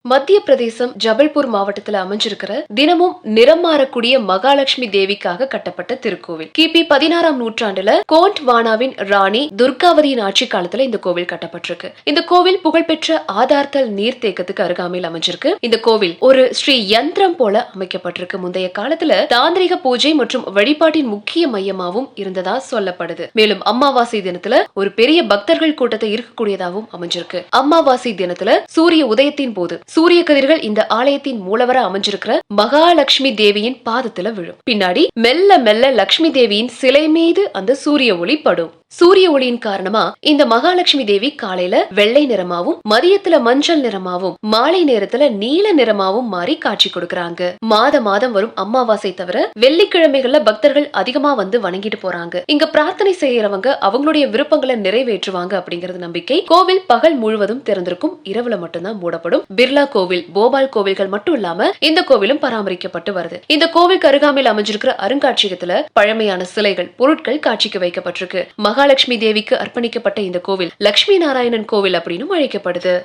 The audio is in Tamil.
மத்திய பிரதேசம் ஜபல்பூர் மாவட்டத்துல அமைஞ்சிருக்கிற தினமும் நிறம் மாறக்கூடிய மகாலட்சுமி தேவிக்காக கட்டப்பட்ட திருக்கோவில். கிபி 16ஆம் நூற்றாண்டுல கோண்ட்வானாவின் ராணி துர்காவதியின் ஆட்சி காலத்துல இந்த கோவில் கட்டப்பட்டிருக்கு. இந்த கோவில் புகழ்பெற்ற ஆதார்த்தல் நீர்த்தேக்கத்துக்கு அருகாமையில் அமைஞ்சிருக்கு. இந்த கோவில் ஒரு ஸ்ரீ யந்திரம் போல அமைக்கப்பட்டிருக்கு. முந்தைய காலத்துல தாந்திரிக பூஜை மற்றும் வழிபாட்டின் முக்கிய மையமாகவும் இருந்ததா சொல்லப்படுது. மேலும் அமாவாசை தினத்துல ஒரு பெரிய பக்தர்கள் கூட்டத்தை இருக்கக்கூடியதாகவும் அமைஞ்சிருக்கு. அமாவாசை தினத்துல சூரிய உதயத்தின் போது சூரிய கதிர்கள் இந்த ஆலயத்தின் மூலவரா அமைஞ்சிருக்கிற மகாலட்சுமி தேவியின் பாதத்துல விழும். பின்னாடி மெல்ல மெல்ல லட்சுமி தேவியின் சிலை மீது அந்த சூரிய ஒளி படும். சூரிய ஒளியின் காரணமா இந்த மகாலட்சுமி தேவி காலையில வெள்ளை நிறமாவும், மதியத்துல மஞ்சள் நிறமாவும், மாலை நேரத்துல நீல நிறமாவும் மாறி காட்சி கொடுக்கறாங்க. மாதம் வரும் அமாவாசை தவிர வெள்ளிக்கிழமைகள்ல பக்தர்கள் அதிகமா வந்து வணங்கிட்டு போறாங்க. இங்க பிரார்த்தனை செய்யறவங்க அவங்களுடைய விருப்பங்களை நிறைவேற்றுவாங்க அப்படிங்கறது நம்பிக்கை. கோவில் பகல் முழுவதும் திறந்திருக்கும், இரவுல மட்டும்தான் மூடப்படும். பிர்லா கோவில், போபால் கோவில்கள் மட்டும் இல்லாம இந்த கோவிலும் பராமரிக்கப்பட்டு வருது. இந்த கோவிலுக்கு அருகாமையில் அமைஞ்சிருக்கிற அருங்காட்சியகத்துல பழமையான சிலைகள், பொருட்கள் காட்சிக்கு வைக்கப்பட்டிருக்கு. மகாலட்சுமி தேவிக்கு அர்ப்பணிக்கப்பட்ட இந்த கோவில் லட்சுமி நாராயணன் கோவில் அப்படின்னு அழைக்கப்படுது.